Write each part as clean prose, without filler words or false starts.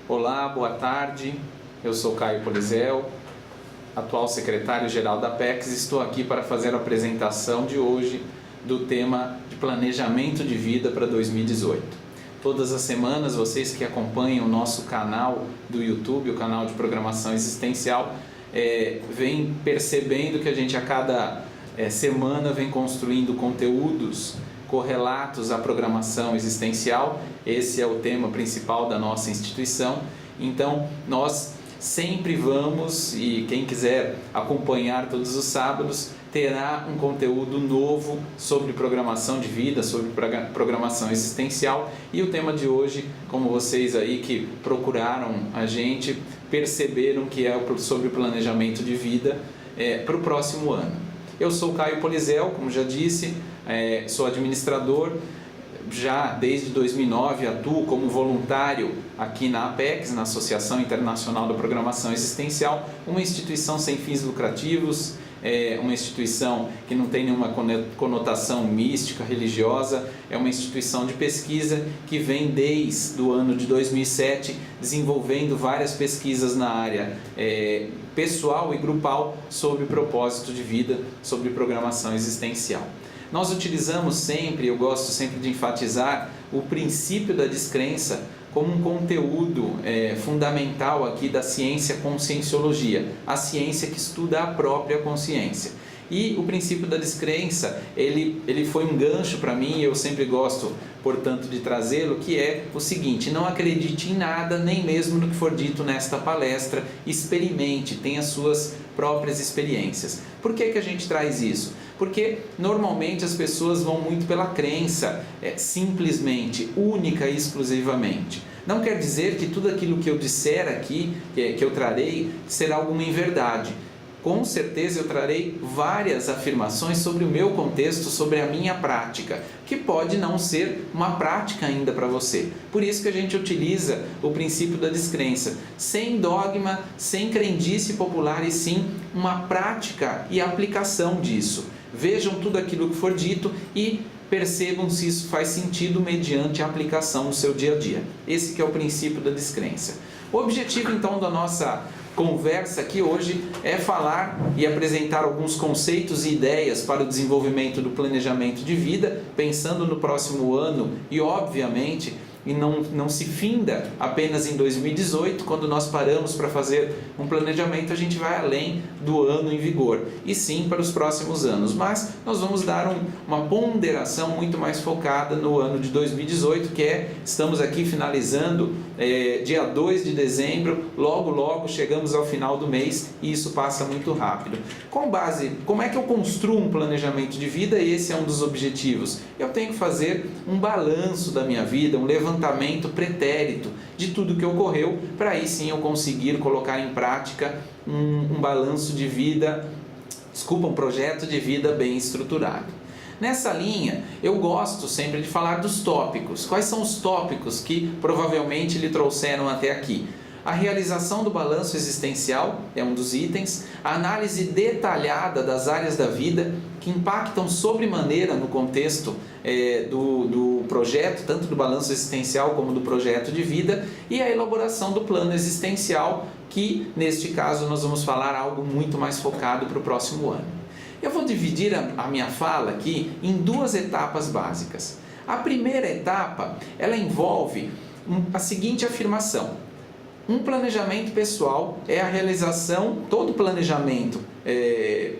Olá, boa tarde. Eu sou Caio Polizel, atual secretário-geral da Apex. Estou aqui para fazer a apresentação de hoje do tema de planejamento de vida para 2018. Todas as semanas, vocês que acompanham o nosso canal do YouTube, o canal de programação existencial, vêm percebendo que a gente a cada semana vem construindo conteúdos correlatos à programação existencial. Esse é o tema principal da nossa instituição. Então, nós sempre vamos, e quem quiser acompanhar todos os sábados, terá um conteúdo novo sobre programação de vida, sobre programação existencial. E o tema de hoje, como vocês aí que procuraram a gente, perceberam que é sobre planejamento de vida para o próximo ano. Eu sou Caio Polizel, como já disse, sou administrador, já desde 2009 atuo como voluntário aqui na Apex, na Associação Internacional da Programação Existencial, uma instituição sem fins lucrativos, uma instituição que não tem nenhuma conotação mística, religiosa, é uma instituição de pesquisa que vem desde o ano de 2007 desenvolvendo várias pesquisas na área pessoal e grupal sobre propósito de vida, sobre programação existencial. Nós utilizamos sempre, eu gosto sempre de enfatizar, o princípio da descrença como um conteúdo fundamental aqui da ciência conscienciologia, a ciência que estuda a própria consciência. E o princípio da descrença, ele foi um gancho para mim, e eu sempre gosto, portanto, de trazê-lo, que é o seguinte: não acredite em nada, nem mesmo no que for dito nesta palestra, experimente, tenha suas próprias experiências. Por que a gente traz isso? Porque normalmente as pessoas vão muito pela crença, simplesmente, única e exclusivamente. Não quer dizer que tudo aquilo que eu disser aqui, que eu trarei, será alguma inverdade. Com certeza eu trarei várias afirmações sobre o meu contexto, sobre a minha prática, que pode não ser uma prática ainda para você. Por isso que a gente utiliza o princípio da descrença, sem dogma, sem crendice popular, e sim uma prática e aplicação disso. Vejam tudo aquilo que for dito e percebam se isso faz sentido mediante a aplicação no seu dia a dia. Esse que é o princípio da descrença. O objetivo então da nossa conversa aqui hoje é falar e apresentar alguns conceitos e ideias para o desenvolvimento do planejamento de vida, pensando no próximo ano e obviamente e não se finda apenas em 2018, quando nós paramos para fazer um planejamento, a gente vai além do ano em vigor, e sim para os próximos anos. Mas nós vamos dar uma ponderação muito mais focada no ano de 2018, que estamos aqui finalizando dia 2 de dezembro, logo chegamos ao final do mês e isso passa muito rápido. Com base, como é que eu construo um planejamento de vida? Esse é um dos objetivos. Eu tenho que fazer um balanço da minha vida, um levantamento pretérito de tudo que ocorreu, para aí sim eu conseguir colocar em prática um balanço de vida, um projeto de vida bem estruturado. Nessa linha, eu gosto sempre de falar dos tópicos. Quais são os tópicos que provavelmente lhe trouxeram até aqui? A realização do balanço existencial é um dos itens, a análise detalhada das áreas da vida que impactam sobremaneira no contexto do projeto, tanto do balanço existencial como do projeto de vida, e a elaboração do plano existencial, que neste caso nós vamos falar algo muito mais focado para o próximo ano. Eu vou dividir a minha fala aqui em duas etapas básicas. A primeira etapa, ela envolve a seguinte afirmação: um planejamento pessoal é a realização, todo planejamento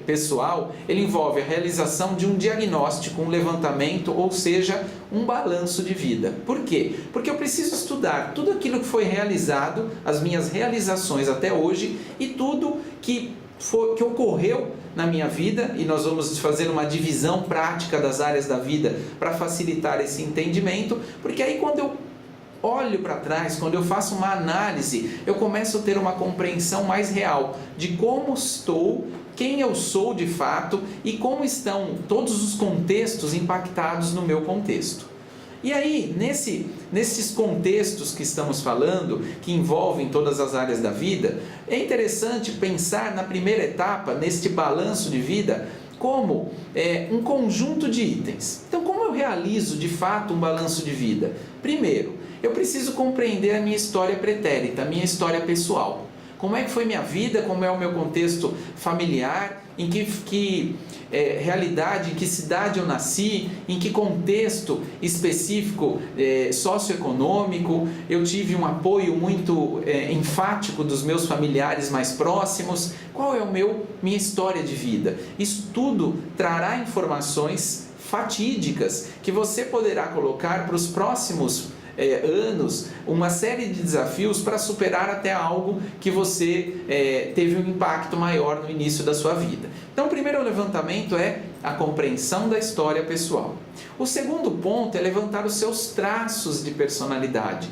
pessoal, ele envolve a realização de um diagnóstico, um levantamento, ou seja, um balanço de vida. Por quê? Porque eu preciso estudar tudo aquilo que foi realizado, as minhas realizações até hoje e tudo que ocorreu na minha vida, e nós vamos fazer uma divisão prática das áreas da vida para facilitar esse entendimento, porque aí quando eu olho para trás, quando eu faço uma análise, eu começo a ter uma compreensão mais real de como estou, quem eu sou de fato e como estão todos os contextos impactados no meu contexto. E aí, nesses contextos que estamos falando, que envolvem todas as áreas da vida, é interessante pensar na primeira etapa, neste balanço de vida, como um conjunto de itens. Então, como eu realizo de fato um balanço de vida? Primeiro, eu preciso compreender a minha história pretérita, a minha história pessoal. Como é que foi minha vida, como é o meu contexto familiar, em que realidade, em que cidade eu nasci, em que contexto específico socioeconômico, eu tive um apoio muito enfático dos meus familiares mais próximos, qual é minha história de vida. Isso tudo trará informações fatídicas que você poderá colocar para os próximos anos, uma série de desafios para superar até algo que você teve um impacto maior no início da sua vida. Então, o primeiro levantamento é a compreensão da história pessoal. O segundo ponto é levantar os seus traços de personalidade.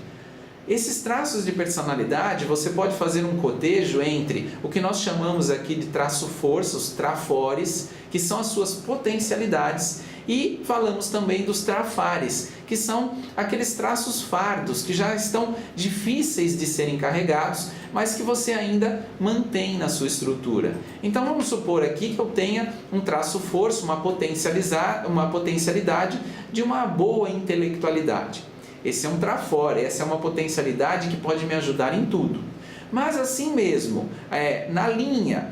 Esses traços de personalidade, você pode fazer um cotejo entre o que nós chamamos aqui de traço-força, os trafores, que são as suas potencialidades, e falamos também dos trafares, que são aqueles traços fardos, que já estão difíceis de serem carregados, mas que você ainda mantém na sua estrutura. Então vamos supor aqui que eu tenha um traço-força, uma potencialidade de uma boa intelectualidade. Esse é um trafore, essa é uma potencialidade que pode me ajudar em tudo. Mas assim mesmo, na linha,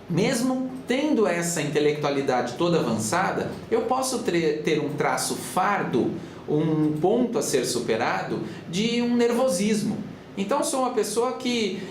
mesmo tendo essa intelectualidade toda avançada, eu posso ter um traço fardo, um ponto a ser superado de um nervosismo. Então, sou uma pessoa que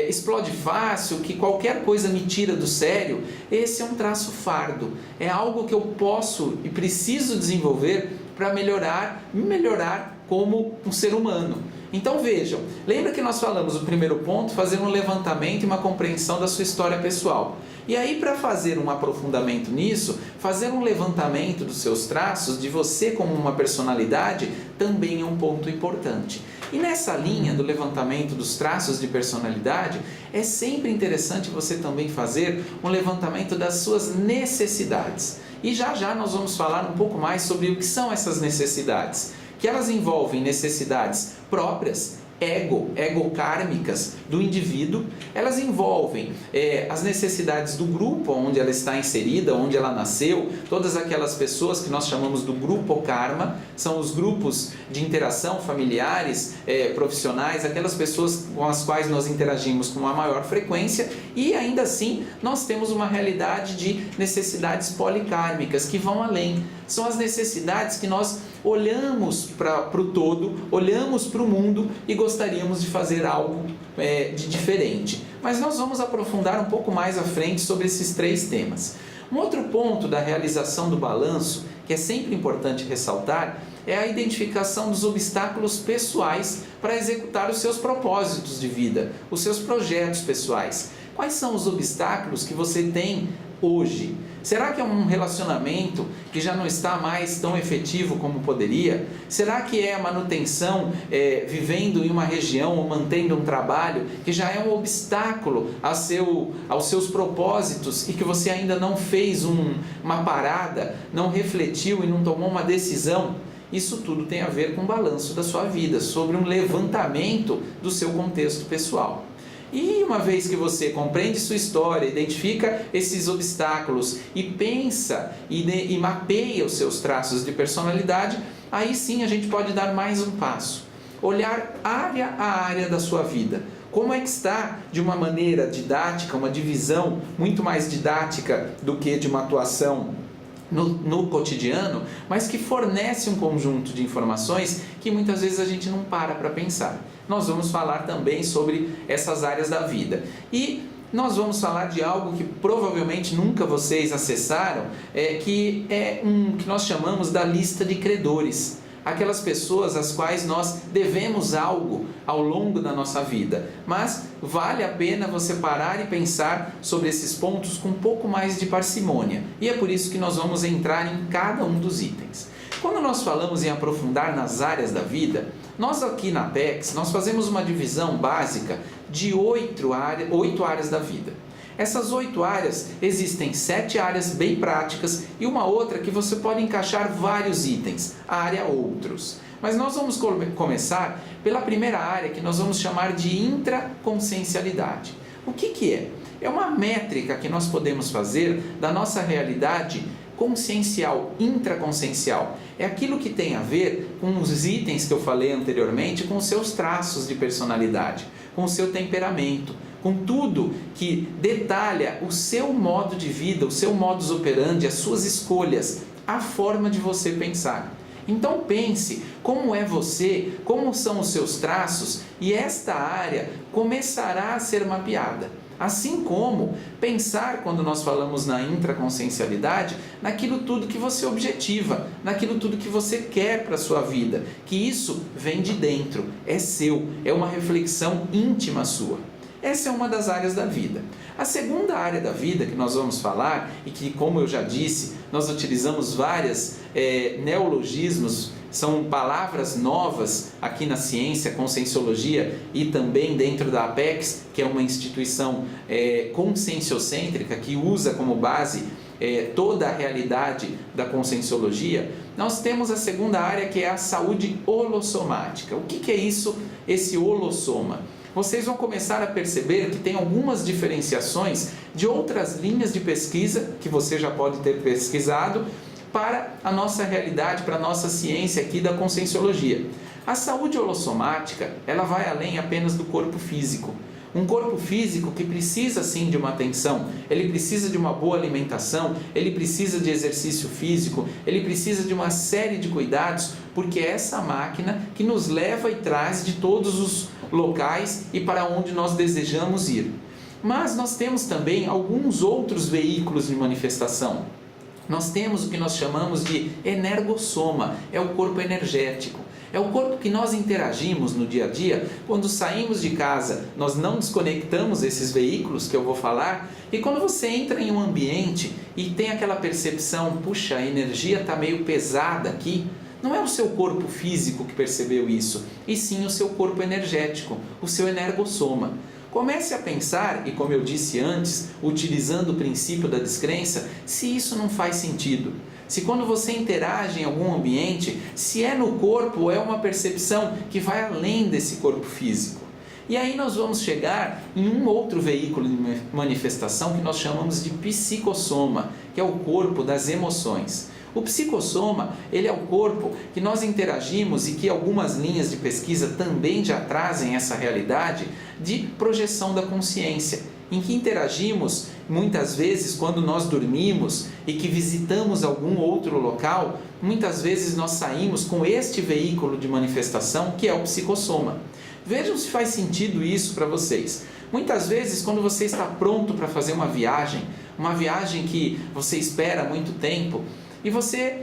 explode fácil, que qualquer coisa me tira do sério. Esse é um traço fardo. É algo que eu posso e preciso desenvolver para me melhorar como um ser humano. Então vejam, lembra que nós falamos o primeiro ponto, fazer um levantamento e uma compreensão da sua história pessoal. E aí, para fazer um aprofundamento nisso, fazer um levantamento dos seus traços, de você como uma personalidade, também é um ponto importante. E nessa linha do levantamento dos traços de personalidade, é sempre interessante você também fazer um levantamento das suas necessidades. E já nós vamos falar um pouco mais sobre o que são essas necessidades. Que elas envolvem necessidades próprias, egokármicas do indivíduo, elas envolvem as necessidades do grupo onde ela está inserida, onde ela nasceu, todas aquelas pessoas que nós chamamos do grupo karma, são os grupos de interação familiares, profissionais, aquelas pessoas com as quais nós interagimos com uma maior frequência, e ainda assim nós temos uma realidade de necessidades policármicas que vão além. São as necessidades que nós olhamos para o todo, olhamos para o mundo e gostaríamos de fazer algo de diferente. Mas nós vamos aprofundar um pouco mais à frente sobre esses três temas. Um outro ponto da realização do balanço, que é sempre importante ressaltar, é a identificação dos obstáculos pessoais para executar os seus propósitos de vida, os seus projetos pessoais. Quais são os obstáculos que você tem hoje? Será que é um relacionamento que já não está mais tão efetivo como poderia? Será que é a manutenção vivendo em uma região ou mantendo um trabalho que já é um obstáculo aos seus propósitos e que você ainda não fez uma parada, não refletiu e não tomou uma decisão? Isso tudo tem a ver com o balanço da sua vida, sobre um levantamento do seu contexto pessoal. E uma vez que você compreende sua história, identifica esses obstáculos e pensa e mapeia os seus traços de personalidade, aí sim a gente pode dar mais um passo. Olhar área a área da sua vida. Como é que está de uma maneira didática, uma divisão muito mais didática do que de uma atuação no cotidiano, mas que fornece um conjunto de informações que muitas vezes a gente não para pensar. Nós vamos falar também sobre essas áreas da vida. E nós vamos falar de algo que provavelmente nunca vocês acessaram, que nós chamamos da lista de credores. Aquelas pessoas às quais nós devemos algo ao longo da nossa vida. Mas vale a pena você parar e pensar sobre esses pontos com um pouco mais de parcimônia. E é por isso que nós vamos entrar em cada um dos itens. Quando nós falamos em aprofundar nas áreas da vida, nós aqui na Apex, nós fazemos uma divisão básica de 8 áreas da vida. Essas 8 áreas, existem 7 áreas bem práticas e uma outra que você pode encaixar vários itens, a área outros. Mas nós vamos começar pela primeira área, que nós vamos chamar de intraconsciencialidade. O que é? É uma métrica que nós podemos fazer da nossa realidade consciencial, intraconsciencial. É aquilo que tem a ver com os itens que eu falei anteriormente, com os seus traços de personalidade, com o seu temperamento, com tudo que detalha o seu modo de vida, o seu modus operandi, as suas escolhas, a forma de você pensar. Então pense como é você, como são os seus traços, e esta área começará a ser mapeada. Assim como pensar, quando nós falamos na intraconsciencialidade, naquilo tudo que você objetiva, naquilo tudo que você quer para a sua vida, que isso vem de dentro, é seu, é uma reflexão íntima sua. Essa é uma das áreas da vida. A segunda área da vida que nós vamos falar, e que, como eu já disse, nós utilizamos várias neologismos, são palavras novas aqui na ciência, conscienciologia, e também dentro da Apex, que é uma instituição conscienciocêntrica, que usa como base toda a realidade da conscienciologia. Nós temos a segunda área, que é a saúde holossomática. O que é isso, esse holossoma? Vocês vão começar a perceber que tem algumas diferenciações de outras linhas de pesquisa que você já pode ter pesquisado para a nossa realidade, para a nossa ciência aqui da conscienciologia. A saúde holossomática, ela vai além apenas do corpo físico. Um corpo físico que precisa sim de uma atenção, ele precisa de uma boa alimentação, ele precisa de exercício físico, ele precisa de uma série de cuidados, porque é essa máquina que nos leva e traz de todos os locais e para onde nós desejamos ir. Mas nós temos também alguns outros veículos de manifestação. Nós temos o que nós chamamos de energossoma, é o corpo energético. É o corpo que nós interagimos no dia a dia. Quando saímos de casa, nós não desconectamos esses veículos que eu vou falar. E quando você entra em um ambiente e tem aquela percepção, puxa, a energia está meio pesada aqui, não é o seu corpo físico que percebeu isso, e sim o seu corpo energético, o seu energossoma. Comece a pensar, e como eu disse antes, utilizando o princípio da descrença, se isso não faz sentido. Se quando você interage em algum ambiente, se é no corpo ou é uma percepção que vai além desse corpo físico. E aí nós vamos chegar em um outro veículo de manifestação que nós chamamos de psicossoma, que é o corpo das emoções. O psicossoma, ele é o corpo que nós interagimos e que algumas linhas de pesquisa também já trazem essa realidade de projeção da consciência, em que interagimos muitas vezes quando nós dormimos e que visitamos algum outro local, muitas vezes nós saímos com este veículo de manifestação que é o psicossoma. Vejam se faz sentido isso para vocês. Muitas vezes quando você está pronto para fazer uma viagem que você espera há muito tempo, e você,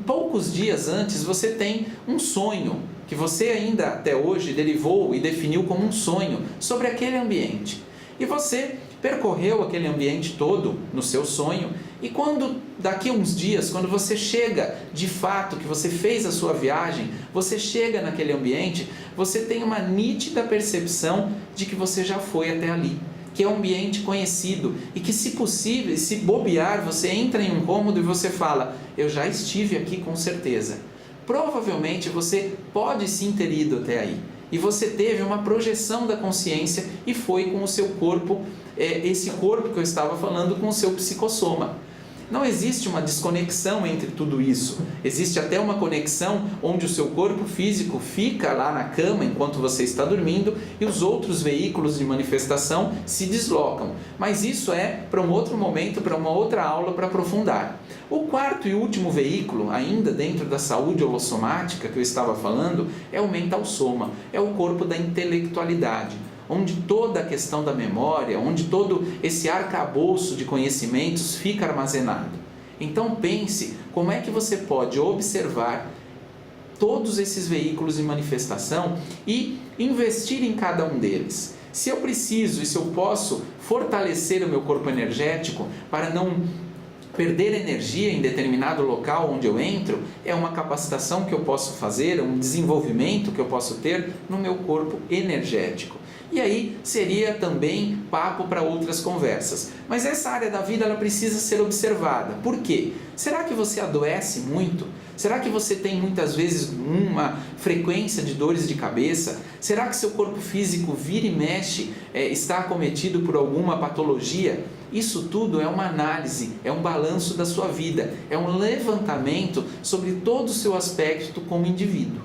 poucos dias antes, você tem um sonho, que você ainda até hoje derivou e definiu como um sonho sobre aquele ambiente. E você percorreu aquele ambiente todo no seu sonho, e quando daqui a uns dias, quando você chega de fato, que você fez a sua viagem, você chega naquele ambiente, você tem uma nítida percepção de que você já foi até ali, que é um ambiente conhecido e que, se possível, se bobear, você entra em um cômodo e você fala, eu já estive aqui com certeza. Provavelmente você pode sim ter ido até aí. E você teve uma projeção da consciência e foi com o seu corpo, esse corpo que eu estava falando, com o seu psicossoma. Não existe uma desconexão entre tudo isso. Existe até uma conexão onde o seu corpo físico fica lá na cama enquanto você está dormindo e os outros veículos de manifestação se deslocam. Mas isso é para um outro momento, para uma outra aula para aprofundar. O quarto e último veículo, ainda dentro da saúde holossomática que eu estava falando, é o mental soma, é o corpo da intelectualidade, onde toda a questão da memória, onde todo esse arcabouço de conhecimentos fica armazenado. Então pense como é que você pode observar todos esses veículos de manifestação e investir em cada um deles. Se eu preciso e se eu posso fortalecer o meu corpo energético para não perder energia em determinado local onde eu entro, é uma capacitação que eu posso fazer, é um desenvolvimento que eu posso ter no meu corpo energético. E aí seria também papo para outras conversas. Mas essa área da vida ela precisa ser observada. Por quê? Será que você adoece muito? Será que você tem muitas vezes uma frequência de dores de cabeça? Será que seu corpo físico vira e mexe, está acometido por alguma patologia? Isso tudo é uma análise, é um balanço da sua vida, é um levantamento sobre todo o seu aspecto como indivíduo.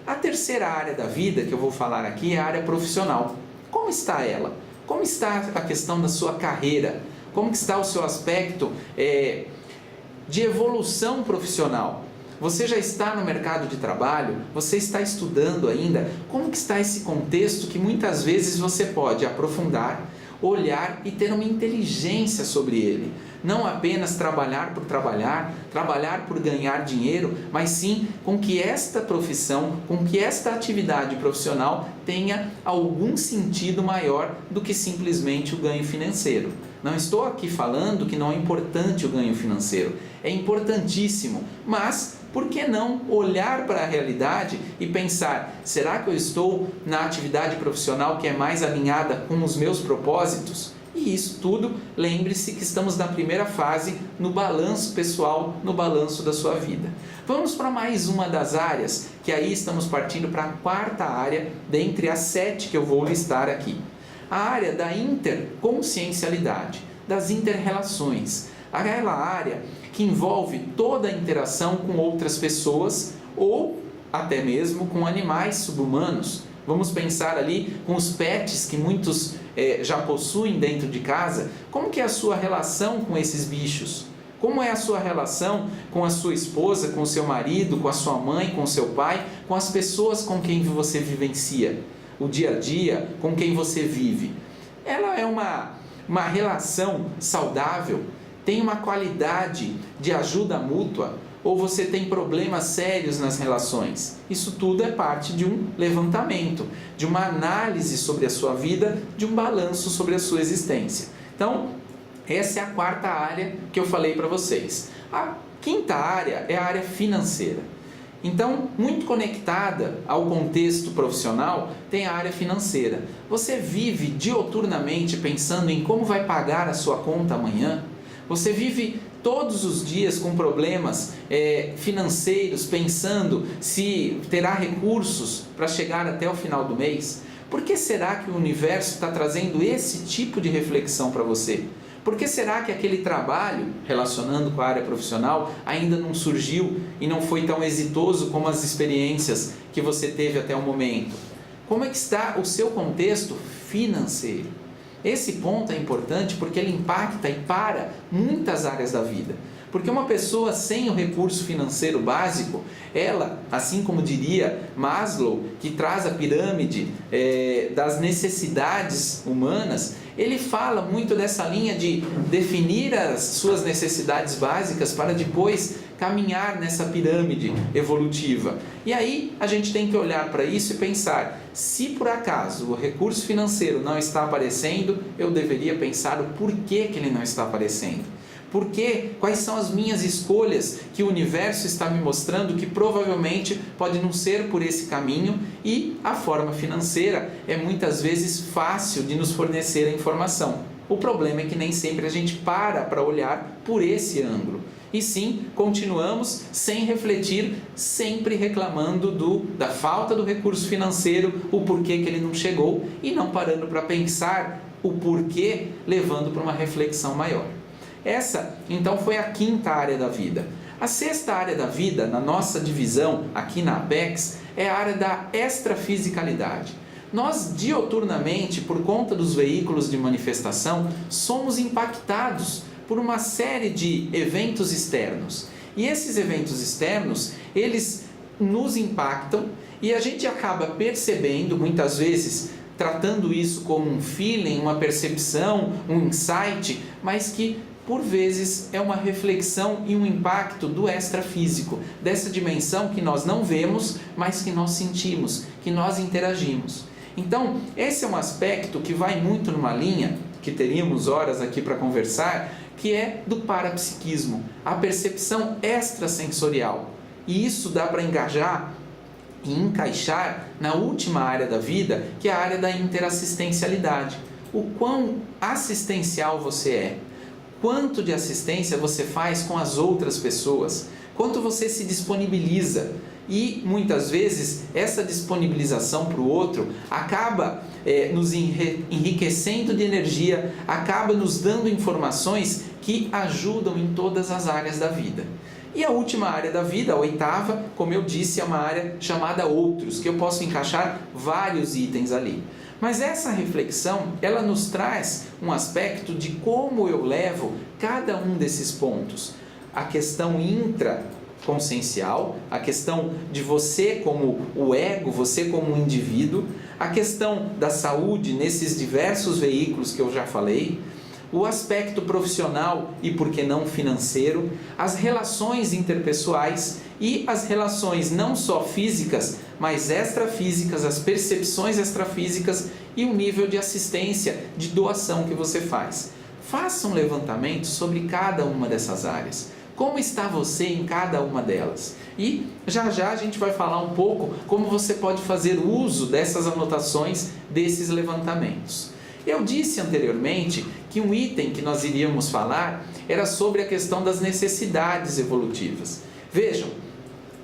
A terceira área da vida que eu vou falar aqui é a área profissional. Como está ela? Como está a questão da sua carreira? Como está o seu aspecto de evolução profissional? Você já está no mercado de trabalho? Você está estudando ainda? Como que está esse contexto que muitas vezes você pode aprofundar, olhar e ter uma inteligência sobre ele? Não apenas trabalhar por ganhar dinheiro, mas sim com que esta profissão, com que esta atividade profissional tenha algum sentido maior do que simplesmente o ganho financeiro. Não estou aqui falando que não é importante o ganho financeiro, é importantíssimo, mas por que não olhar para a realidade e pensar, será que eu estou na atividade profissional que é mais alinhada com os meus propósitos? E isso tudo, lembre-se que estamos na primeira fase, no balanço pessoal, no balanço da sua vida. Vamos para mais uma das áreas, que aí estamos partindo para a quarta área, dentre as 7 que eu vou listar aqui. A área da interconsciencialidade, das interrelações. Aquela área que envolve toda a interação com outras pessoas ou até mesmo com animais subhumanos. Vamos pensar ali com os pets que muitos já possuem dentro de casa. Como que é a sua relação com esses bichos? Como é a sua relação com a sua esposa, com o seu marido, com a sua mãe, com o seu pai, com as pessoas com quem você vivencia o dia a dia, com quem você vive? Ela é uma relação saudável? Tem uma qualidade de ajuda mútua? Ou você tem problemas sérios nas relações? Isso tudo é parte de um levantamento, de uma análise sobre a sua vida, de um balanço sobre a sua existência. Então, essa é a quarta área que eu falei para vocês. A quinta área é a área financeira. Então, muito conectada ao contexto profissional, tem a área financeira. Você vive dioturnamente pensando em como vai pagar a sua conta amanhã? Você vive todos os dias com problemas financeiros, pensando se terá recursos para chegar até o final do mês? Por que será que o universo está trazendo esse tipo de reflexão para você? Por que será que aquele trabalho, relacionando com a área profissional, ainda não surgiu e não foi tão exitoso como as experiências que você teve até o momento? Como é que está o seu contexto financeiro? Esse ponto é importante porque ele impacta e para muitas áreas da vida. Porque uma pessoa sem o recurso financeiro básico, ela, assim como diria Maslow, que traz a pirâmide das necessidades humanas, ele fala muito dessa linha de definir as suas necessidades básicas para depois caminhar nessa pirâmide evolutiva. E aí a gente tem que olhar para isso e pensar, se por acaso o recurso financeiro não está aparecendo, eu deveria pensar o porquê que ele não está aparecendo. Porque quais são as minhas escolhas que o universo está me mostrando que provavelmente pode não ser por esse caminho, e a forma financeira é muitas vezes fácil de nos fornecer a informação. O problema é que nem sempre a gente para olhar por esse ângulo. E sim, continuamos sem refletir, sempre reclamando da falta do recurso financeiro, o porquê que ele não chegou, e não parando para pensar o porquê, levando para uma reflexão maior. Essa, então, foi a quinta área da vida. A sexta área da vida, na nossa divisão aqui na Apex, é a área da extrafisicalidade. Nós, dioturnamente, por conta dos veículos de manifestação, somos impactados por uma série de eventos externos. E esses eventos externos, eles nos impactam e a gente acaba percebendo, muitas vezes, tratando isso como um feeling, uma percepção, um insight, mas que por vezes é uma reflexão e um impacto do extrafísico, dessa dimensão que nós não vemos, mas que nós sentimos, que nós interagimos. Então, esse é um aspecto que vai muito numa linha, que teríamos horas aqui para conversar, que é do parapsiquismo, a percepção extrasensorial. E isso dá para engajar e encaixar na última área da vida, que é a área da interassistencialidade. O quão assistencial você é. Quanto de assistência você faz com as outras pessoas? quanto você se disponibiliza. E muitas vezes essa disponibilização para o outro acaba nos enriquecendo de energia, acaba nos dando informações que ajudam em todas as áreas da vida. E a última área da vida, a oitava, como eu disse, é uma área chamada outros, que eu posso encaixar vários itens ali. Mas essa reflexão, ela nos traz um aspecto de como eu levo cada um desses pontos. A questão intraconsciencial, a questão de você como o ego, você como um indivíduo, a questão da saúde nesses diversos veículos que eu já falei, o aspecto profissional e, por que não, financeiro, as relações interpessoais e as relações não só físicas, mas extrafísicas, as percepções extrafísicas e o nível de assistência, de doação que você faz. Faça um levantamento sobre cada uma dessas áreas. Como está você em cada uma delas? E já já a gente vai falar um pouco como você pode fazer uso dessas anotações, desses levantamentos. Eu disse anteriormente que um item que nós iríamos falar era sobre a questão das necessidades evolutivas. Vejam,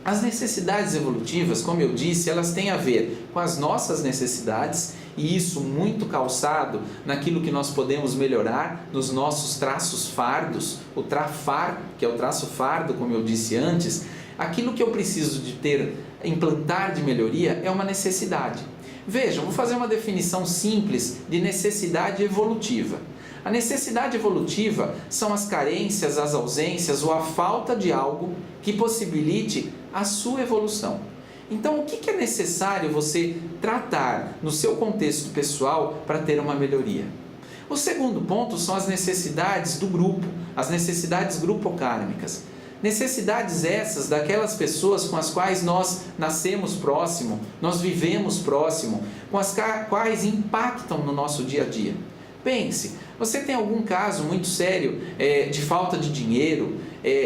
as necessidades evolutivas, como eu disse, elas têm a ver com as nossas necessidades, e isso muito calçado naquilo que nós podemos melhorar nos nossos traços fardos, o trafar, que é o traço fardo, como eu disse antes. Aquilo que eu preciso de implantar de melhoria é uma necessidade. Vejam, vou fazer uma definição simples de necessidade evolutiva. A necessidade evolutiva são as carências, as ausências ou a falta de algo que possibilite a sua evolução. Então, o que é necessário você tratar no seu contexto pessoal para ter uma melhoria? O segundo ponto são as necessidades do grupo, as necessidades grupocármicas. Necessidades essas daquelas pessoas com as quais nós nascemos próximo, nós vivemos próximo, com as quais impactam no nosso dia a dia. Pense, você tem algum caso muito sério de falta de dinheiro,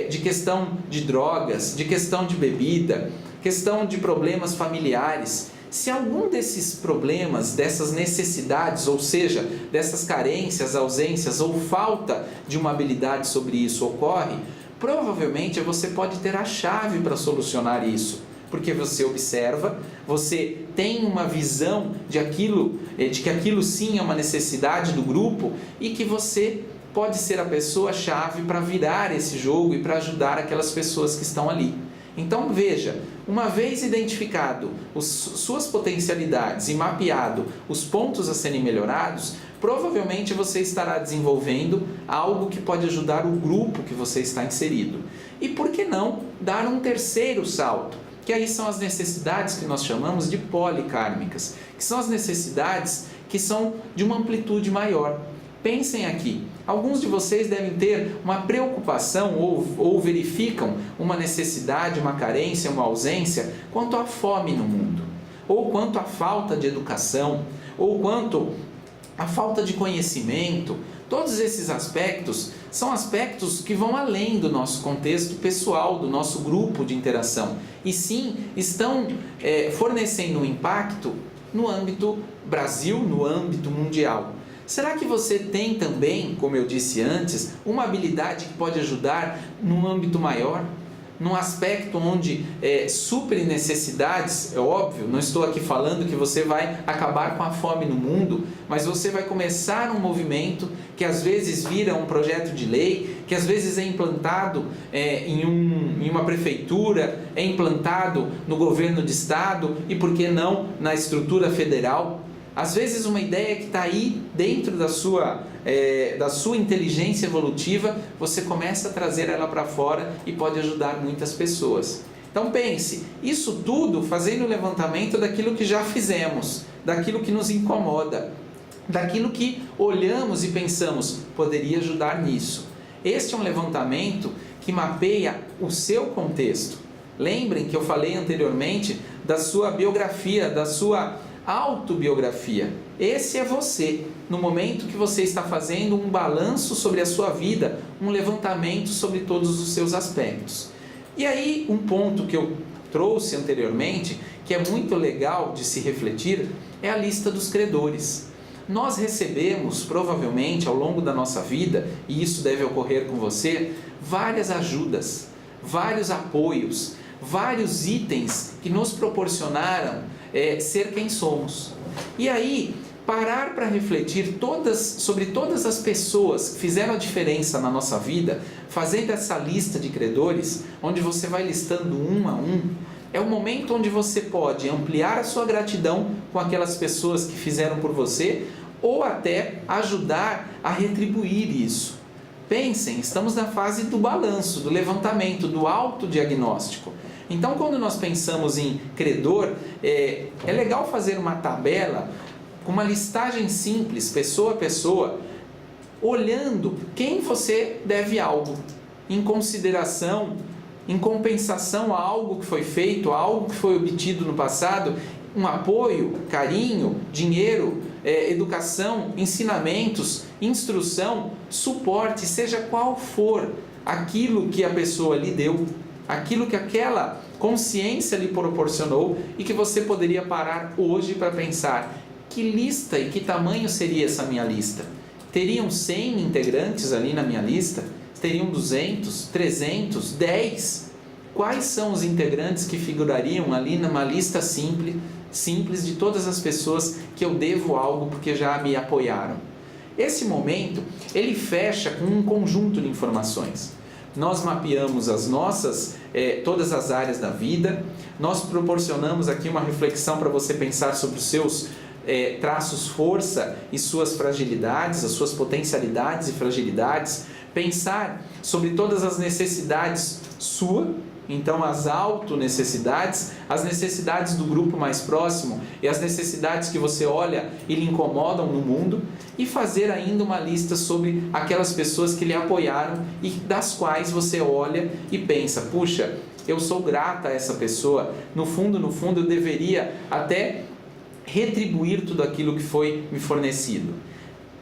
de questão de drogas, de questão de bebida, questão de problemas familiares. Se algum desses problemas, dessas necessidades, ou seja, dessas carências, ausências ou falta de uma habilidade sobre isso ocorre, provavelmente você pode ter a chave para solucionar isso, porque você observa, você tem uma visão de que aquilo sim é uma necessidade do grupo e que você pode ser a pessoa-chave para virar esse jogo e para ajudar aquelas pessoas que estão ali. Então veja, uma vez identificado suas potencialidades e mapeado os pontos a serem melhorados, provavelmente você estará desenvolvendo algo que pode ajudar o grupo que você está inserido. E por que não dar um terceiro salto? Que aí são as necessidades que nós chamamos de policármicas, que são as necessidades que são de uma amplitude maior. Pensem aqui, alguns de vocês devem ter uma preocupação ou verificam uma necessidade, uma carência, uma ausência quanto à fome no mundo, ou quanto à falta de educação, ou quanto à falta de conhecimento. Todos esses aspectos são aspectos que vão além do nosso contexto pessoal, do nosso grupo de interação, e sim estão fornecendo um impacto no âmbito Brasil, no âmbito mundial. Será que você tem também, como eu disse antes, uma habilidade que pode ajudar num âmbito maior? Num aspecto onde supre necessidades, é óbvio, não estou aqui falando que você vai acabar com a fome no mundo, mas você vai começar um movimento que às vezes vira um projeto de lei, que às vezes é implantado em uma prefeitura, é implantado no governo de estado e, por que não, na estrutura federal. Às vezes uma ideia que está aí dentro da sua inteligência evolutiva, você começa a trazer ela para fora e pode ajudar muitas pessoas. Então pense, isso tudo fazendo o levantamento daquilo que já fizemos, daquilo que nos incomoda, daquilo que olhamos e pensamos, poderia ajudar nisso. Este é um levantamento que mapeia o seu contexto. Lembrem que eu falei anteriormente da sua biografia, da sua autobiografia. Esse é você, no momento que você está fazendo um balanço sobre a sua vida, um levantamento sobre todos os seus aspectos. E aí, um ponto que eu trouxe anteriormente, que é muito legal de se refletir, é a lista dos credores. Nós recebemos, provavelmente, ao longo da nossa vida, e isso deve ocorrer com você, várias ajudas, vários apoios, vários itens que nos proporcionaram ser quem somos. E aí, parar para refletir sobre todas as pessoas que fizeram a diferença na nossa vida, fazendo essa lista de credores, onde você vai listando um a um, é o momento onde você pode ampliar a sua gratidão com aquelas pessoas que fizeram por você, ou até ajudar a retribuir isso. Pensem, estamos na fase do balanço, do levantamento, do autodiagnóstico. Então, quando nós pensamos em credor, é legal fazer uma tabela com uma listagem simples, pessoa a pessoa, olhando quem você deve algo, em consideração, em compensação a algo que foi feito, a algo que foi obtido no passado, um apoio, carinho, dinheiro, educação, ensinamentos, instrução, suporte, seja qual for aquilo que a pessoa lhe deu, aquilo que aquela consciência lhe proporcionou e que você poderia parar hoje para pensar: que lista e que tamanho seria essa minha lista? Teriam 100 integrantes ali na minha lista? Teriam 200, 300, 10? Quais são os integrantes que figurariam ali numa lista simples de todas as pessoas que eu devo algo porque já me apoiaram? Esse momento, ele fecha com um conjunto de informações. Nós mapeamos as nossas, todas as áreas da vida, nós proporcionamos aqui uma reflexão para você pensar sobre os seus traços força e suas fragilidades, as suas potencialidades e fragilidades, pensar sobre todas as necessidades então as auto-necessidades, as necessidades do grupo mais próximo e as necessidades que você olha e lhe incomodam no mundo, e fazer ainda uma lista sobre aquelas pessoas que lhe apoiaram e das quais você olha e pensa: puxa, eu sou grata a essa pessoa, no fundo eu deveria até retribuir tudo aquilo que foi me fornecido.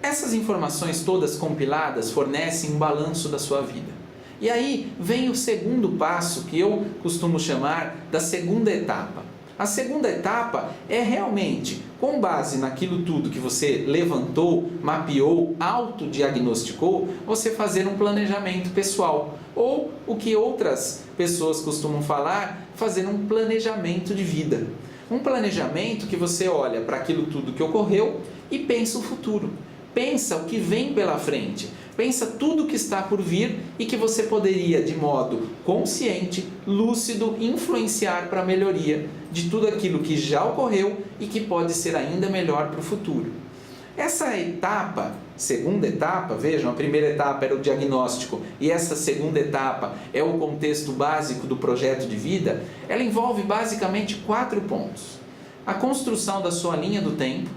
Essas informações todas compiladas fornecem um balanço da sua vida. E aí vem o segundo passo, que eu costumo chamar da segunda etapa. A segunda etapa é realmente, com base naquilo tudo que você levantou, mapeou, autodiagnosticou, você fazer um planejamento pessoal. Ou o que outras pessoas costumam falar, fazer um planejamento de vida. Um planejamento que você olha para aquilo tudo que ocorreu e pensa o futuro. Pensa o que vem pela frente. Pensa tudo que está por vir e que você poderia, de modo consciente, lúcido, influenciar para a melhoria de tudo aquilo que já ocorreu e que pode ser ainda melhor para o futuro. Essa etapa, segunda etapa, vejam, a primeira etapa era o diagnóstico e essa segunda etapa é o contexto básico do projeto de vida. Ela envolve basicamente 4 pontos. A construção da sua linha do tempo,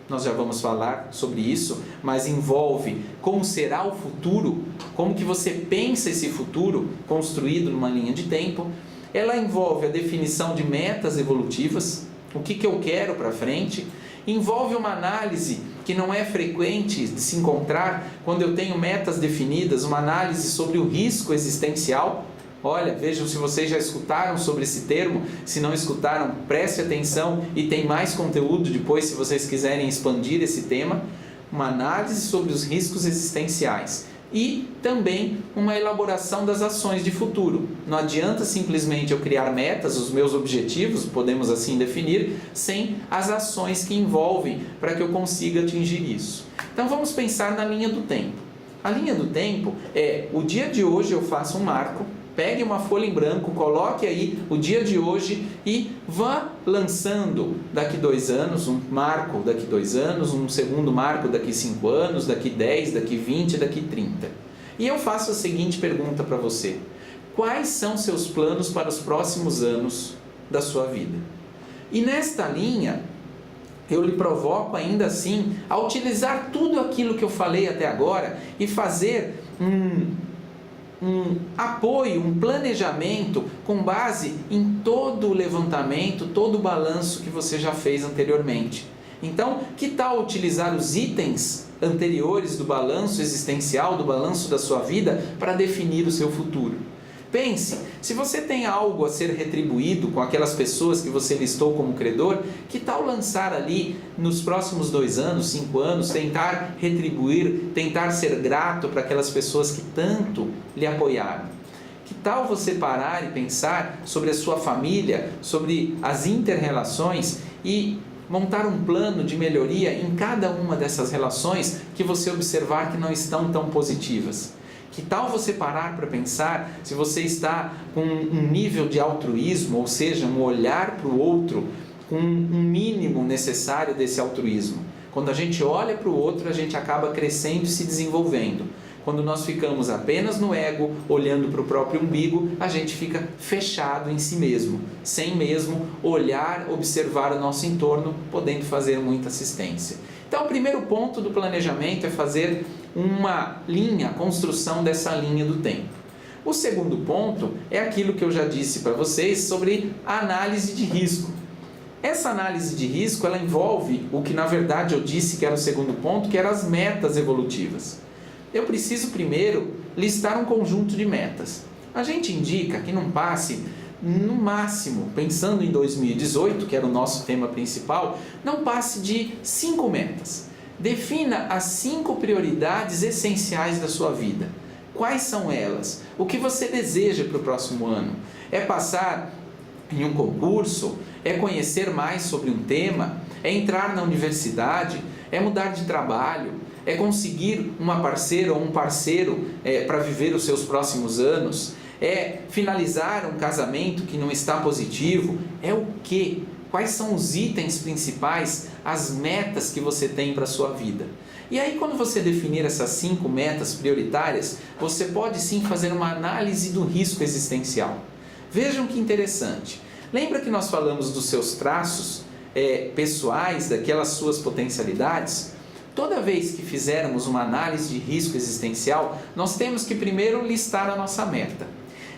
nós já vamos falar sobre isso, mas envolve como será o futuro, como que você pensa esse futuro construído numa linha de tempo. Ela envolve a definição de metas evolutivas, o que eu quero para frente. Envolve uma análise que não é frequente de se encontrar quando eu tenho metas definidas, uma análise sobre o risco existencial. Olha, vejam se vocês já escutaram sobre esse termo. Se não escutaram, preste atenção e tem mais conteúdo depois se vocês quiserem expandir esse tema. Uma análise sobre os riscos existenciais e também uma elaboração das ações de futuro. Não adianta simplesmente eu criar metas, os meus objetivos, podemos assim definir, sem as ações que envolvem para que eu consiga atingir isso. Então vamos pensar na linha do tempo. A linha do tempo é: o dia de hoje eu faço um marco. Pegue uma folha em branco, coloque aí o dia de hoje e vá lançando daqui 2 anos, um marco daqui 2 anos, um segundo marco daqui 5 anos, daqui 10, daqui 20, daqui 30. E eu faço a seguinte pergunta para você: quais são seus planos para os próximos anos da sua vida? E nesta linha, eu lhe provoco ainda assim a utilizar tudo aquilo que eu falei até agora e fazer um apoio, um planejamento com base em todo o levantamento, todo o balanço que você já fez anteriormente. Então, que tal utilizar os itens anteriores do balanço existencial, do balanço da sua vida, para definir o seu futuro? Pense, se você tem algo a ser retribuído com aquelas pessoas que você listou como credor, que tal lançar ali nos próximos 2 anos, 5 anos, tentar retribuir, tentar ser grato para aquelas pessoas que tanto lhe apoiaram? Que tal você parar e pensar sobre a sua família, sobre as inter-relações e montar um plano de melhoria em cada uma dessas relações que você observar que não estão tão positivas? Que tal você parar para pensar se você está com um nível de altruísmo, ou seja, um olhar para o outro com um mínimo necessário desse altruísmo? Quando a gente olha para o outro, a gente acaba crescendo e se desenvolvendo. Quando nós ficamos apenas no ego, olhando para o próprio umbigo, a gente fica fechado em si mesmo, sem mesmo olhar, observar o nosso entorno, podendo fazer muita assistência. Então, o primeiro ponto do planejamento é fazer uma linha, a construção dessa linha do tempo. O segundo ponto é aquilo que eu já disse para vocês sobre a análise de risco. Essa análise de risco, ela envolve o que na verdade eu disse que era o segundo ponto, que eram as metas evolutivas. Eu preciso primeiro listar um conjunto de metas. A gente indica que não passe, no máximo, pensando em 2018, que era o nosso tema principal, não passe de 5 metas. Defina as 5 prioridades essenciais da sua vida. Quais são elas? O que você deseja para o próximo ano? É passar em um concurso? É conhecer mais sobre um tema? É entrar na universidade? É mudar de trabalho? É conseguir uma parceira ou um parceiro para viver os seus próximos anos? É finalizar um casamento que não está positivo? É o quê? Quais são os itens principais, as metas que você tem para a sua vida? E aí, quando você definir essas 5 metas prioritárias, você pode sim fazer uma análise do risco existencial. Vejam que interessante. Lembra que nós falamos dos seus traços pessoais, daquelas suas potencialidades? Toda vez que fizermos uma análise de risco existencial, nós temos que primeiro listar a nossa meta.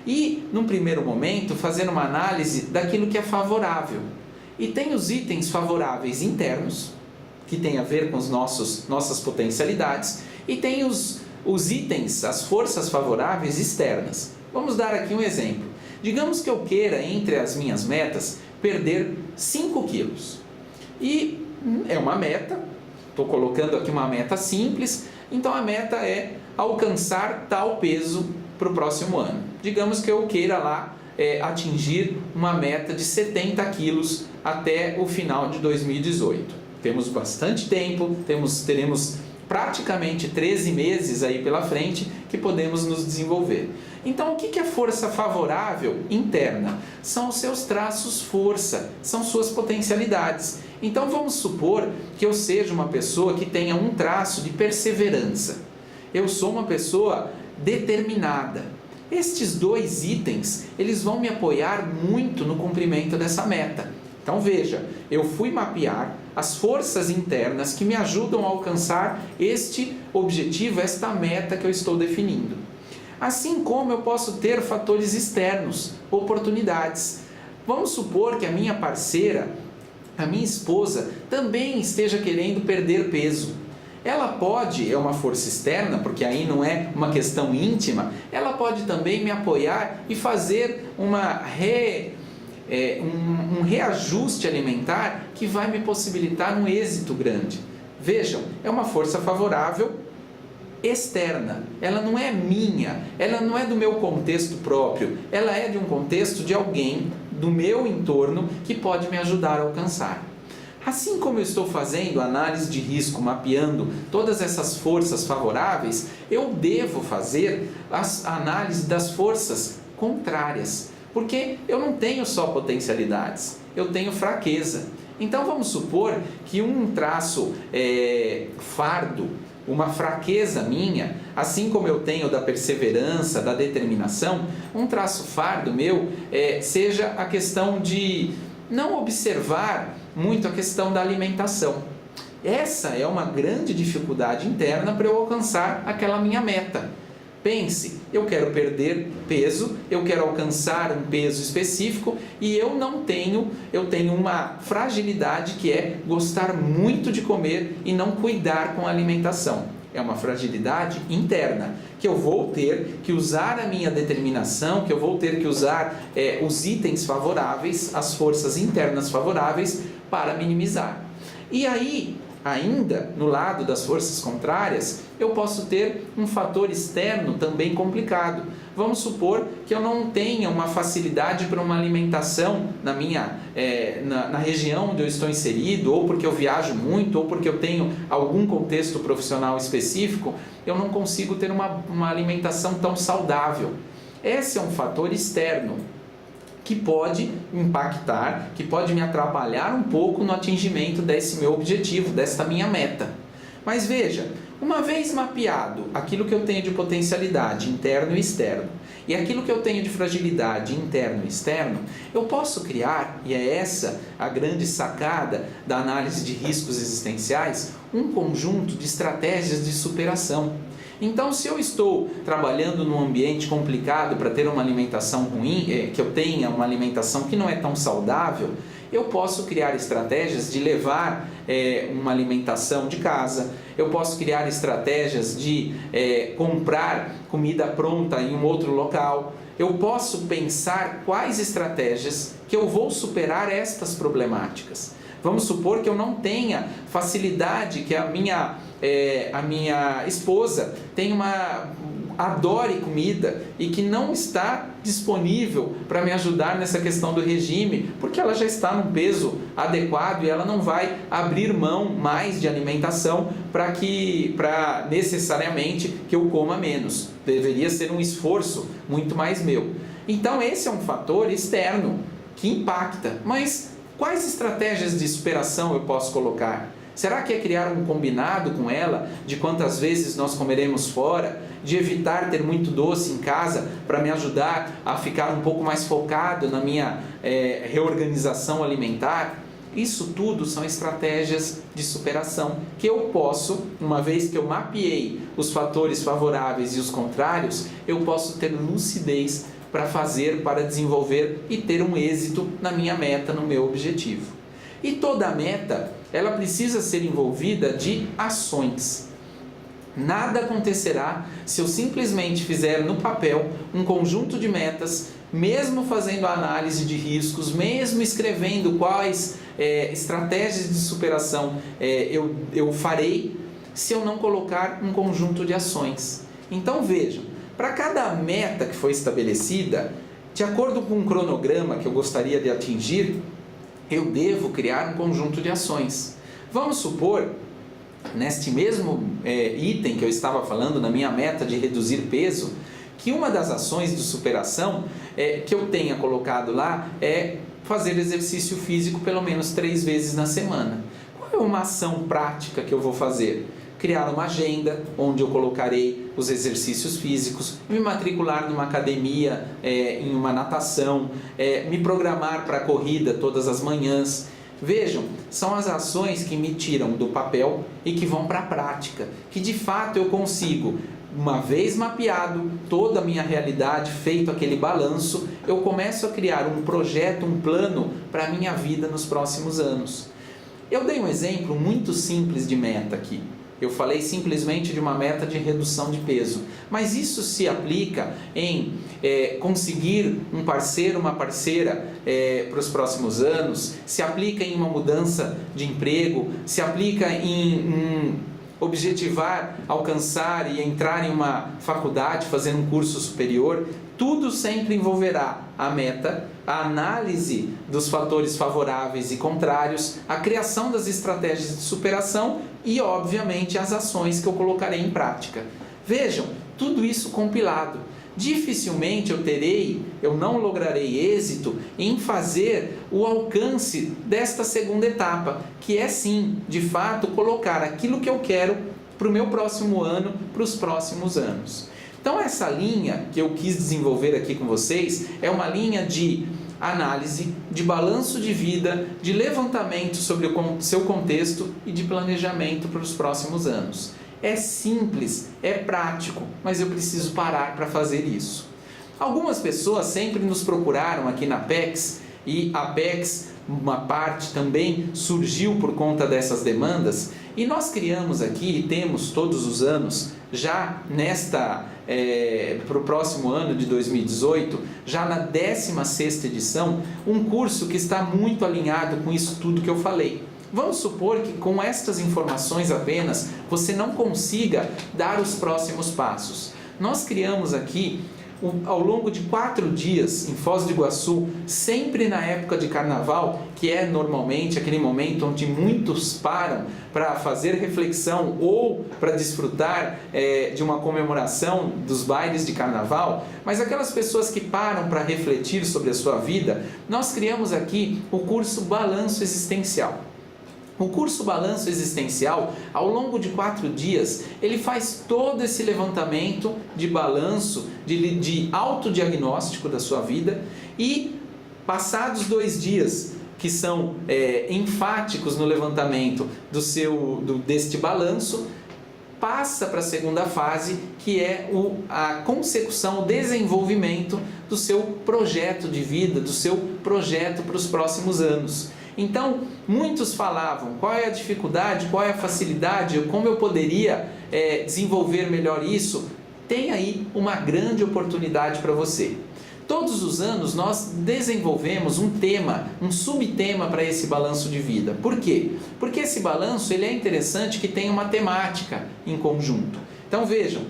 E, num primeiro momento, fazer uma análise daquilo que é favorável. E tem os itens favoráveis internos, que tem a ver com as nossas potencialidades, e tem os itens, as forças favoráveis externas. Vamos dar aqui um exemplo. Digamos que eu queira, entre as minhas metas, perder 5 quilos. E é uma meta. Estou colocando aqui uma meta simples, então a meta é alcançar tal peso para o próximo ano. Digamos que eu queira lá atingir uma meta de 70 quilos até o final de 2018. Temos bastante tempo, teremos praticamente 13 meses aí pela frente que podemos nos desenvolver. Então, o que é força favorável interna? São os seus traços força, são suas potencialidades. Então, vamos supor que eu seja uma pessoa que tenha um traço de perseverança. Eu sou uma pessoa determinada. Estes 2 itens, eles vão me apoiar muito no cumprimento dessa meta. Então, veja, eu fui mapear as forças internas que me ajudam a alcançar este objetivo, esta meta que eu estou definindo. Assim como eu posso ter fatores externos, oportunidades. Vamos supor que a minha parceira, a minha esposa, também esteja querendo perder peso. Ela pode, é uma força externa, porque aí não é uma questão íntima, ela pode também me apoiar e fazer um reajuste alimentar que vai me possibilitar um êxito grande. Vejam, é uma força favorável externa, ela não é minha, ela não é do meu contexto próprio, ela é de um contexto de alguém do meu entorno que pode me ajudar a alcançar. Assim como eu estou fazendo análise de risco, mapeando todas essas forças favoráveis, eu devo fazer a análise das forças contrárias, porque eu não tenho só potencialidades, eu tenho fraqueza. Então vamos supor que um traço fardo, uma fraqueza minha, assim como eu tenho da perseverança, da determinação, um traço fardo meu seja a questão de não observar muito a questão da alimentação. Essa é uma grande dificuldade interna para eu alcançar aquela minha meta. Pense, eu quero perder peso, eu quero alcançar um peso específico e eu tenho uma fragilidade que é gostar muito de comer e não cuidar com a alimentação. É uma fragilidade interna, que eu vou ter que usar a minha determinação, que eu vou ter que usar os itens favoráveis, as forças internas favoráveis para minimizar. E aí, Ainda no lado das forças contrárias, eu posso ter um fator externo também complicado. Vamos supor que eu não tenha uma facilidade para uma alimentação na região onde eu estou inserido, ou porque eu viajo muito, ou porque eu tenho algum contexto profissional específico, eu não consigo ter uma alimentação tão saudável. Esse é um fator externo que pode impactar, que pode me atrapalhar um pouco no atingimento desse meu objetivo, desta minha meta. Mas veja, uma vez mapeado aquilo que eu tenho de potencialidade interno e externo, e aquilo que eu tenho de fragilidade interno e externo, eu posso criar, e é essa a grande sacada da análise de riscos existenciais, um conjunto de estratégias de superação. Então, se eu estou trabalhando num ambiente complicado para ter uma alimentação ruim, que eu tenha uma alimentação que não é tão saudável, eu posso criar estratégias de levar uma alimentação de casa, eu posso criar estratégias de comprar comida pronta em um outro local, eu posso pensar quais estratégias que eu vou superar estas problemáticas. Vamos supor que eu não tenha facilidade, que a minha esposa adore comida e que não está disponível para me ajudar nessa questão do regime, porque ela já está num peso adequado e ela não vai abrir mão mais de alimentação para necessariamente que eu coma menos. Deveria ser um esforço muito mais meu. Então esse é um fator externo que impacta, mas quais estratégias de superação eu posso colocar? Será que é criar um combinado com ela de quantas vezes nós comeremos fora, de evitar ter muito doce em casa para me ajudar a ficar um pouco mais focado na minha reorganização alimentar? Isso tudo são estratégias de superação que eu posso, uma vez que eu mapeei os fatores favoráveis e os contrários, eu posso ter lucidez para fazer, para desenvolver e ter um êxito na minha meta, no meu objetivo. E toda meta, ela precisa ser envolvida de ações. Nada acontecerá se eu simplesmente fizer no papel um conjunto de metas, mesmo fazendo a análise de riscos, mesmo escrevendo quais estratégias de superação eu farei, se eu não colocar um conjunto de ações. Então vejam, para cada meta que foi estabelecida, de acordo com um cronograma que eu gostaria de atingir, eu devo criar um conjunto de ações. Vamos supor, neste mesmo item que eu estava falando, na minha meta de reduzir peso, que uma das ações de superação que eu tenha colocado lá é fazer exercício físico pelo menos 3 vezes na semana. Qual é uma ação prática que eu vou fazer? Criar uma agenda onde eu colocarei os exercícios físicos, me matricular numa academia, em uma natação, me programar para a corrida todas as manhãs. Vejam, são as ações que me tiram do papel e que vão para a prática, que de fato eu consigo, uma vez mapeado toda a minha realidade, feito aquele balanço, eu começo a criar um projeto, um plano para a minha vida nos próximos anos. Eu dei um exemplo muito simples de meta aqui. Eu falei simplesmente de uma meta de redução de peso, mas isso se aplica em conseguir um parceiro, uma parceira para os próximos anos, se aplica em uma mudança de emprego, se aplica em objetivar, alcançar e entrar em uma faculdade, fazer um curso superior. Tudo sempre envolverá a meta, a análise dos fatores favoráveis e contrários, a criação das estratégias de superação e, obviamente, as ações que eu colocarei em prática. Vejam, tudo isso compilado. Dificilmente eu não lograrei êxito em fazer o alcance desta segunda etapa, que é sim, de fato, colocar aquilo que eu quero para o meu próximo ano, para os próximos anos. Então essa linha que eu quis desenvolver aqui com vocês é uma linha de análise, de balanço de vida, de levantamento sobre o seu contexto e de planejamento para os próximos anos. É simples, é prático, mas eu preciso parar para fazer isso. Algumas pessoas sempre nos procuraram aqui na Apex e a Apex, uma parte também surgiu por conta dessas demandas e nós criamos aqui e temos todos os anos, já para o próximo ano de 2018, já na 16ª edição, um curso que está muito alinhado com isso tudo que eu falei. Vamos supor que com estas informações apenas você não consiga dar os próximos passos. Nós criamos aqui, ao longo de 4 dias em Foz do Iguaçu, sempre na época de carnaval, que é normalmente aquele momento onde muitos param para fazer reflexão ou para desfrutar de uma comemoração dos bailes de carnaval, mas aquelas pessoas que param para refletir sobre a sua vida, nós criamos aqui o curso Balanço Existencial. O curso Balanço Existencial, ao longo de 4 dias, ele faz todo esse levantamento de balanço, de autodiagnóstico da sua vida, e passados 2 dias, que são enfáticos no levantamento deste balanço, passa para a segunda fase, que é a consecução, o desenvolvimento do seu projeto de vida, do seu projeto para os próximos anos. Então, muitos falavam, qual é a dificuldade, qual é a facilidade, como eu poderia desenvolver melhor isso? Tem aí uma grande oportunidade para você. Todos os anos nós desenvolvemos um tema, um subtema para esse balanço de vida. Por quê? Porque esse balanço ele é interessante que tenha uma temática em conjunto. Então vejam,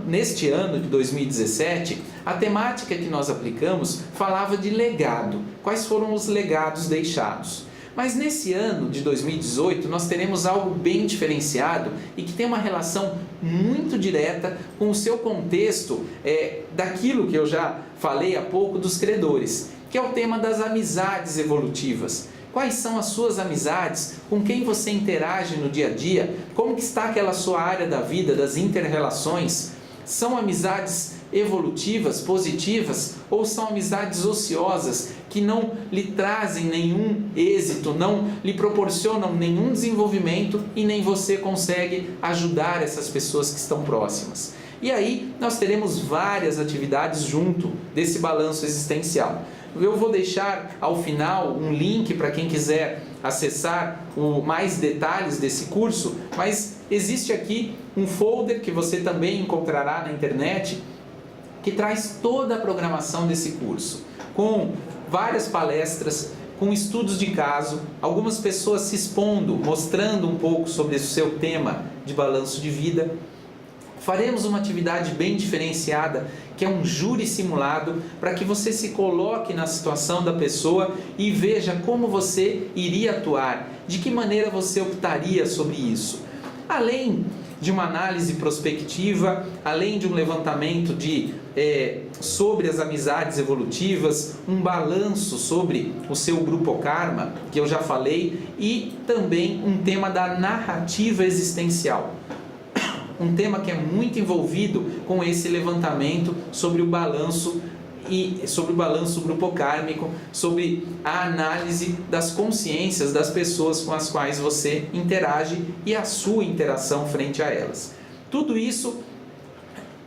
neste ano de 2017, a temática que nós aplicamos falava de legado. Quais foram os legados deixados? Mas nesse ano de 2018, nós teremos algo bem diferenciado e que tem uma relação muito direta com o seu contexto daquilo que eu já falei há pouco dos credores, que é o tema das amizades evolutivas. Quais são as suas amizades? Com quem você interage no dia a dia? Como que está aquela sua área da vida, das inter-relações? São amizades evolutivas, positivas, ou são amizades ociosas que não lhe trazem nenhum êxito, não lhe proporcionam nenhum desenvolvimento e nem você consegue ajudar essas pessoas que estão próximas? E aí nós teremos várias atividades junto desse balanço existencial. Eu vou deixar ao final um link para quem quiser acessar mais detalhes desse curso, mas existe aqui um folder que você também encontrará na internet que traz toda a programação desse curso, com várias palestras, com estudos de caso, algumas pessoas se expondo, mostrando um pouco sobre o seu tema de balanço de vida. Faremos uma atividade bem diferenciada, que é um júri simulado, para que você se coloque na situação da pessoa e veja como você iria atuar, de que maneira você optaria sobre isso. Além de uma análise prospectiva, além de um levantamento sobre as amizades evolutivas, um balanço sobre o seu grupo karma, que eu já falei, e também um tema da narrativa existencial. Um tema que é muito envolvido com esse levantamento sobre o balanço grupo kármico, sobre a análise das consciências das pessoas com as quais você interage e a sua interação frente a elas. Tudo isso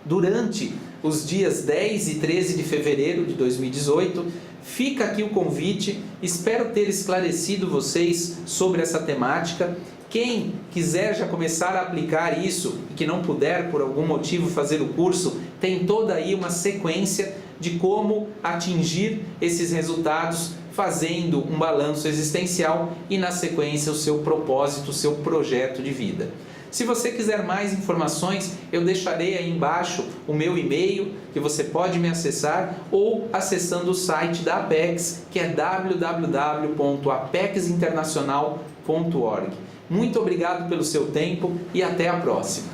durante os dias 10 e 13 de fevereiro de 2018. Fica aqui o convite, espero ter esclarecido vocês sobre essa temática. Quem quiser já começar a aplicar isso e que não puder por algum motivo fazer o curso, tem toda aí uma sequência de como atingir esses resultados fazendo um balanço existencial e na sequência o seu propósito, o seu projeto de vida. Se você quiser mais informações, eu deixarei aí embaixo o meu e-mail, que você pode me acessar, ou acessando o site da Apex, que é www.apexinternacional.org. Muito obrigado pelo seu tempo e até a próxima.